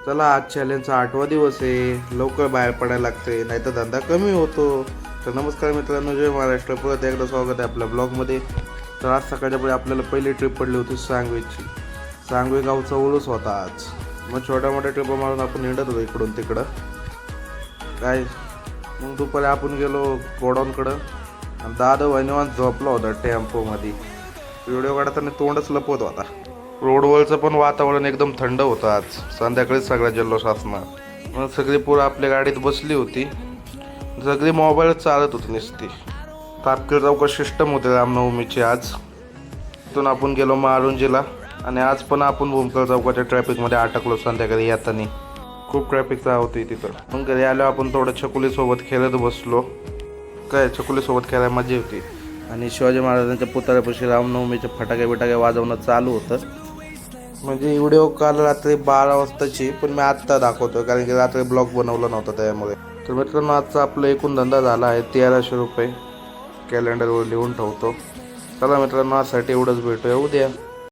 चला, आज चॅलेंजचा 8वा दिवस आहे. लवकर बाहेर पडायला लागते, नाही तर धंदा कमी होतो. तर नमस्कार मित्रांनो, जय महाराष्ट्र. परत एकदा स्वागत आहे आपल्या ब्लॉगमध्ये. तर आज सकाळच्या पुढे आपल्याला पहिली ट्रिप पडली होती सांगवीची. सांगवी गावचा उरूस होता आज. मग छोट्या मोठ्या ट्रिपा मारून आपण हिंडत होतो इकडून तिकडं काय. मग दुपारी आपण गेलो गोडाऊनकडं आणि दादा वहिनीवान झोपला होता टेम्पोमध्ये. व्हिडिओ काढताना तोंडच लपवत होता. रोडवरचं पण वातावरण एकदम थंड होतं आज. संध्याकाळी सगळा जल्लोष असणार. मग सगळी पोरं आपल्या गाडीत बसली होती. सगळी मोबाईल चालत होती नुसती. तापकीर चौकात सिस्टम होते रामनवमीची आज. तिथून आपण गेलो मारुंजीला आणि आज पण आपण भूमकर चौकाच्या ट्रॅफिकमध्ये अटकलो. संध्याकाळी येताना खूप ट्रॅफिक होती तिथं. मग घरी आलो आपण थोडं छकुलीसोबत खेळत बसलो. काय छकुलीसोबत खेळायला मजा होती. आणि शिवाजी महाराजांच्या पुतळ्यापाशी रामनवमीचे फटाके वाजवणं चालू होतं. म्हणजे व्हिडिओ काल रात्री 12 वाजताची, पण मी आत्ता दाखवतो कारण की रात्री ब्लॉग बनवला नव्हता त्यामुळे. तर मित्रांनो, आजचा आपला एकूण धंदा झाला आहे 1300 रुपये. कॅलेंडरवर लिहून ठेवतो. चला मित्रांनो, आजसाठी एवढंच. भेटूया उद्या.